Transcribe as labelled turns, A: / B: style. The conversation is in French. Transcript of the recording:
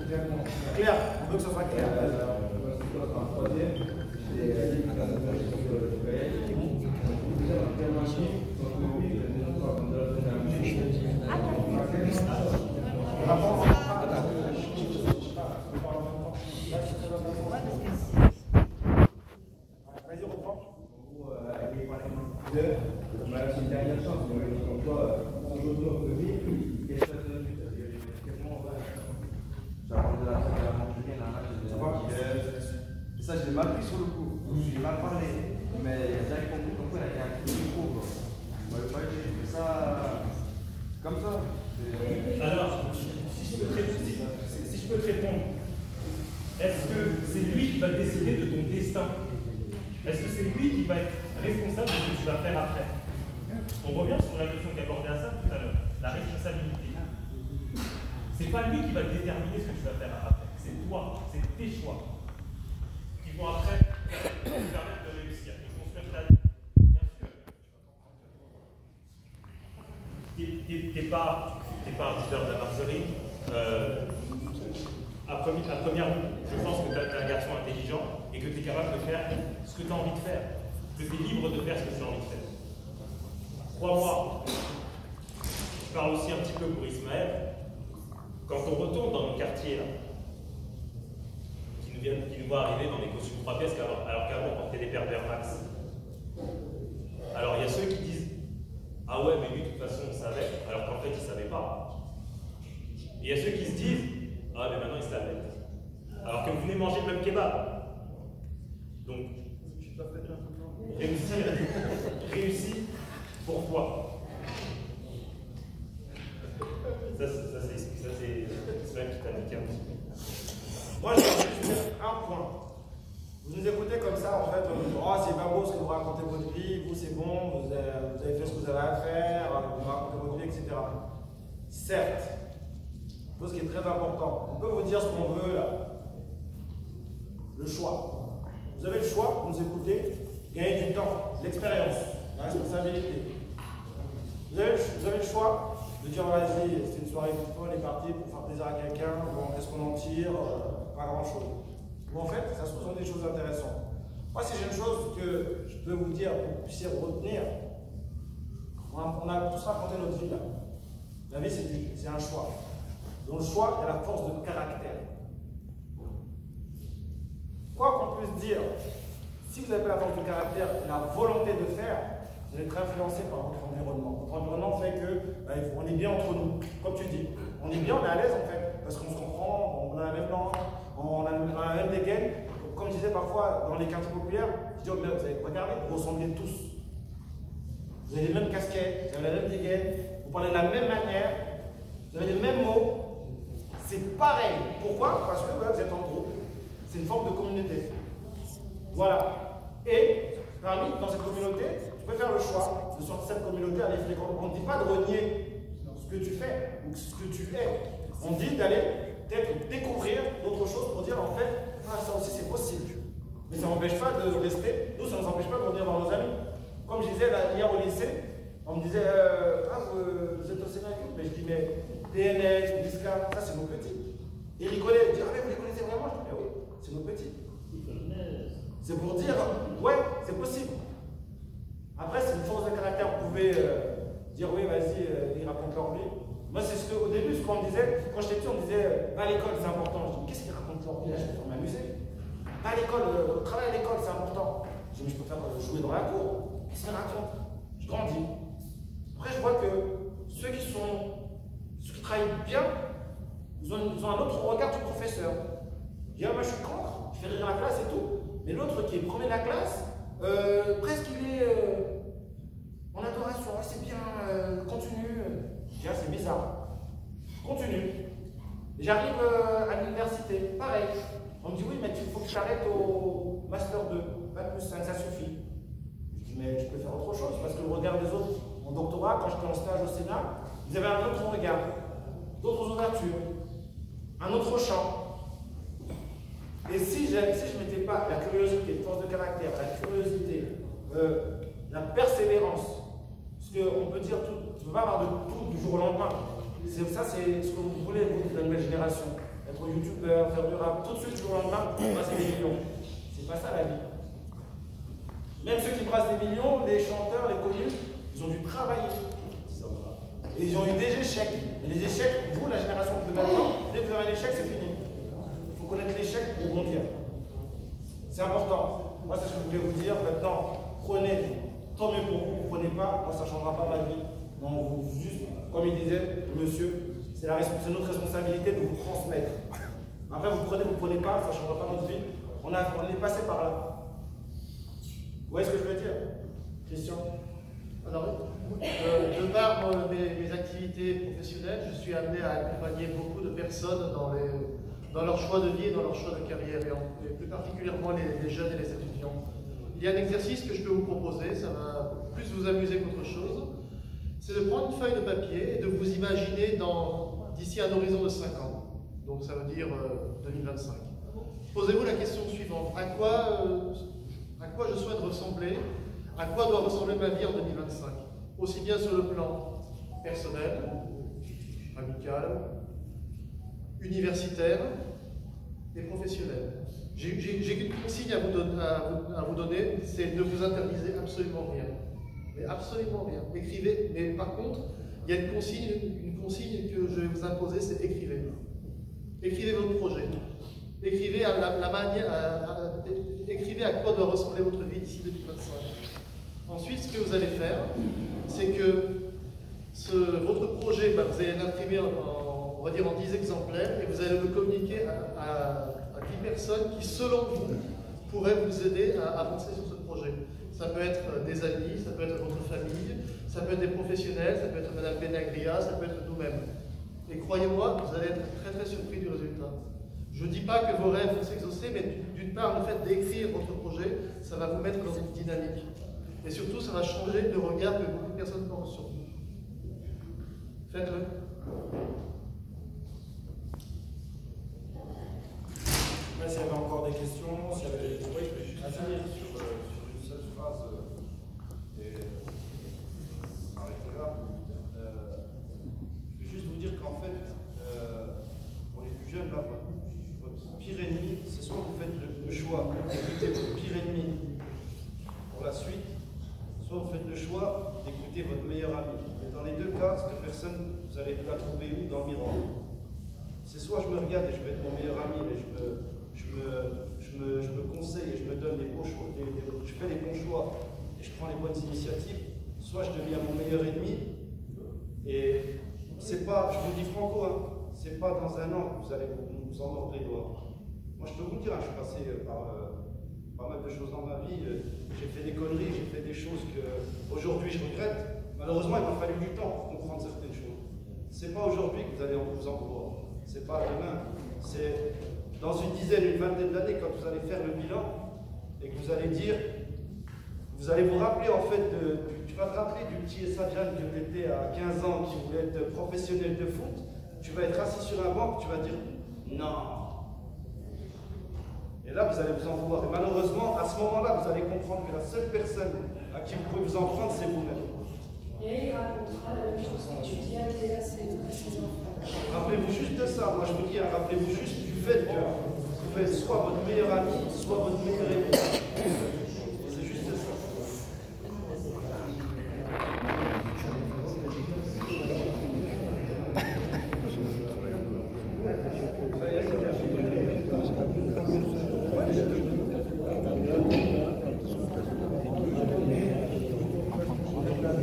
A: Clair, on veut que ça soit clair. Vas-y, reprends.
B: C'est une dernière chance, comme toi, on joue autour de vie, et ça te donne ça, je l'ai mal pris sur le coup. Je l'ai mal parlé. Mais il y a direct compris comme quoi il y a un coup de micro. J'ai fait ça comme ça.
C: Alors, si je peux te répondre, est-ce que c'est lui qui va décider de ton destin? Est-ce que c'est lui qui va être responsable de ce que tu vas faire après? On revient sur la notion qu'abordait Hassan tout à l'heure, la responsabilité. C'est pas lui qui va déterminer ce que tu vas faire après, c'est toi, c'est tes choix qui vont après te permettre de réussir, de construire ta vie. Bien sûr. T'es pas un leader de la marcerie. À première vue, je pense que tu es un garçon intelligent et que tu es capable de faire ce que tu as envie de faire, que tu es libre de faire ce que tu as envie de faire. Crois-moi, je parle aussi un petit peu pour Ismaël. Quand on retourne dans nos quartiers, là, qui nous voient arriver dans des costumes 3 pièces, alors qu'avant on portait des paires Air Max. Alors il y a ceux qui disent « Ah ouais, mais lui de toute façon on savait », alors qu'en fait ils ne savaient pas. Et il y a ceux qui se disent « Ah mais maintenant ils se la mettent », alors que vous venez manger le même kebab. Donc, réussis pour toi. Ça c'est même qui t'a niqué un petit peu.
A: Moi, je vais juste dire un point. Vous nous écoutez comme ça, en fait, on dit, oh, c'est pas beau ce que vous racontez votre vie, vous c'est bon, vous avez fait ce que vous avez à faire, vous racontez votre vie, etc. Certes, chose qui est très important, on peut vous dire ce qu'on veut là. Le choix. Vous avez le choix, vous nous écoutez, gagner du temps, l'expérience, la responsabilité. Vous avez le choix de dire, vas-y, c'est une soirée pour toi, on est parti pour faire plaisir à quelqu'un, bon, qu'est-ce qu'on en tire? Pas grand-chose. Bon, en fait, ça se sont des choses intéressantes. Moi, si j'ai une chose que je peux vous dire, que vous puissiez retenir, on a tous raconté notre vie là. La vie, c'est un choix. Dans le choix, il y a la force de caractère. Quoi qu'on puisse dire, si vous n'avez pas la force de caractère et la volonté de faire, vous allez être influencé par votre environnement. Votre environnement fait que on est bien entre nous, comme tu dis. On est bien, on est à l'aise en fait, parce qu'on se comprend, on a la même langue, on a la même dégaine. Comme je disais parfois dans les quartiers populaires, je dis, oh, vous avez regardé, vous ressemblez tous. Vous avez les mêmes casquettes, vous avez la même dégaine, vous parlez de la même manière, vous avez les mêmes mots. C'est pareil. Pourquoi? Parce que vous êtes en groupe. C'est une forme de communauté. Voilà. Et dans cette communauté, tu peux faire le choix de sortir de cette communauté, aller fréquenter. On ne dit pas de renier ce que tu fais ou ce que tu es. On dit d'aller peut-être découvrir d'autres choses pour dire en fait, ah, ça aussi c'est possible. Mais ça n'empêche pas de rester. Nous, ça ne nous empêche pas de revenir voir nos amis. Comme je disais là, hier au lycée, on me disait ah, vous êtes au Sénat et tout. Mais je dis mais PNL, Bisca, ça c'est nos petits. Ils rigolaient, ils disaient ah, mais vous les connaissez vraiment? Je dis mais oui, c'est nos petits. C'est pour dire, ouais, c'est possible. Après, c'est une force de caractère. Vous pouvez dire, oui, vas-y, ils racontent leur vie. Moi, c'est ce qu'au début, ce qu'on me disait, quand j'étais petit, on me disait, va à l'école, c'est important. Je dis, qu'est-ce qu'ils racontent leur vie? Là, je vais m'amuser. Va à l'école, travaille à l'école, c'est important. Je dis, mais je peux faire jouer dans la cour. Qu'est-ce qu'ils racontent? Je grandis. Après, je vois que ceux qui travaillent bien, ils ont un autre regard du professeur. Je dis, ah, moi, je suis contre, je fais rire la classe et tout. Mais l'autre qui est premier de la classe, presque il est en adoration, c'est bien, continue. Je dis, ah, c'est bizarre. Continue. J'arrive à l'université, pareil. On me dit, oui, mais il faut que tu arrêtes au Master 2, Bac plus 5, ça suffit. Je dis, mais je peux faire autre chose, parce que le regard des autres, mon doctorat, quand j'étais en stage au Sénat, ils avaient un autre regard, d'autres ouvertures, un autre champ. Et si je ne mettais pas la curiosité, force de caractère, la curiosité, la persévérance, parce qu'on peut dire tout, tu ne peux pas avoir de tout du jour au lendemain. Ça, c'est ce que vous voulez, vous, de la nouvelle génération. être youtubeur, faire du rap, tout de suite, du jour au lendemain, brasser des millions. C'est pas ça la vie. Même ceux qui brassent des millions, les chanteurs, les connus, ils ont dû travailler. Et ils ont eu des échecs. Et les échecs, vous, la génération de maintenant, dès que vous avez un échec, c'est fini. Il faut connaître l'échec pour rebondir. C'est important. Moi, c'est ce que je voulais vous dire. Maintenant, prenez, tant mieux pour vous, vous ne prenez pas, moi, ça ne changera pas ma vie. Non, vous, juste, comme il disait, monsieur, c'est notre responsabilité de vous transmettre. Après, vous prenez pas, ça ne changera pas notre vie. On est passé par là. Vous voyez ce que je veux dire, Christian?
D: Alors, de par mes activités professionnelles, je suis amené à accompagner beaucoup de personnes dans leur choix de vie et dans leur choix de carrière, et plus particulièrement les jeunes et les étudiants. Il y a un exercice que je peux vous proposer, ça va plus vous amuser qu'autre chose, c'est de prendre une feuille de papier et de vous imaginer d'ici un horizon de 5 ans, donc ça veut dire 2025. Posez-vous la question suivante, à quoi je souhaite ressembler? À quoi doit ressembler ma vie en 2025? Aussi bien sur le plan personnel, amical, universitaire et professionnel. J'ai qu'une consigne à vous donner, c'est ne vous interdisez absolument rien. Mais absolument rien. Écrivez, mais par contre, il y a une consigne que je vais vous imposer, c'est écrivez. Écrivez votre projet. Écrivez écrivez à quoi doit ressembler votre vie d'ici 2025. Ensuite, ce que vous allez faire, c'est que votre projet, vous allez l'imprimer on va dire en 10 exemplaires, et vous allez le communiquer à 10 personnes qui, selon vous, pourraient vous aider à avancer sur ce projet. Ça peut être des amis, ça peut être votre famille, ça peut être des professionnels, ça peut être Madame Benagria, ça peut être nous-mêmes. Et croyez-moi, vous allez être très très surpris du résultat. Je ne dis pas que vos rêves vont s'exaucer, mais d'une part, le fait d'écrire votre projet, ça va vous mettre dans une dynamique. Et surtout, ça va changer le regard que beaucoup de personnes portent sur vous. Faites-le.
A: S'il y avait encore des questions, s'il y avait des... Oui,
B: je vais juste finir sur une seule phrase et arrêter là. Je vais juste vous dire qu'en fait, pour les plus jeunes, là, votre pire ennemi, c'est soit vous faites le choix d'écouter votre pire ennemi pour la suite, soit vous faites le choix d'écouter votre meilleur ami. Et dans les deux cas, cette personne, vous allez la trouver où? Dans le miroir. C'est soit je me regarde et je vais être mon meilleur ami, mais je me conseille et je me donne les bons choix, je fais les bons choix et je prends les bonnes initiatives, soit je deviens mon meilleur ennemi. Et c'est pas, je vous dis franco, hein, c'est pas dans un an que vous allez vous en mordre les doigts. Moi je peux vous dire, hein, je suis passé par pas mal de choses dans ma vie, j'ai fait des conneries, j'ai fait des choses que aujourd'hui je regrette. Malheureusement, il m'a fallu du temps pour comprendre certaines choses. C'est pas aujourd'hui que vous allez vous en vouloir, c'est pas demain, c'est dans une dizaine, une vingtaine d'années, quand vous allez faire le bilan et que vous allez dire, vous allez vous rappeler en fait tu vas te rappeler du petit Essadian que tu étais à 15 ans qui voulait être professionnel de foot, tu vas être assis sur un banc, tu vas dire non. Et là, vous allez vous en vouloir. Et malheureusement, à ce moment-là, vous allez comprendre que la seule personne à qui vous pouvez vous en prendre, c'est vous-même.
E: Et il racontera la même chose que tu dis à ses enfants.
B: Rappelez-vous juste de ça. Moi, je vous dis, rappelez-vous juste du fait que vous pouvez être soit votre meilleur ami, soit votre meilleur ennemi.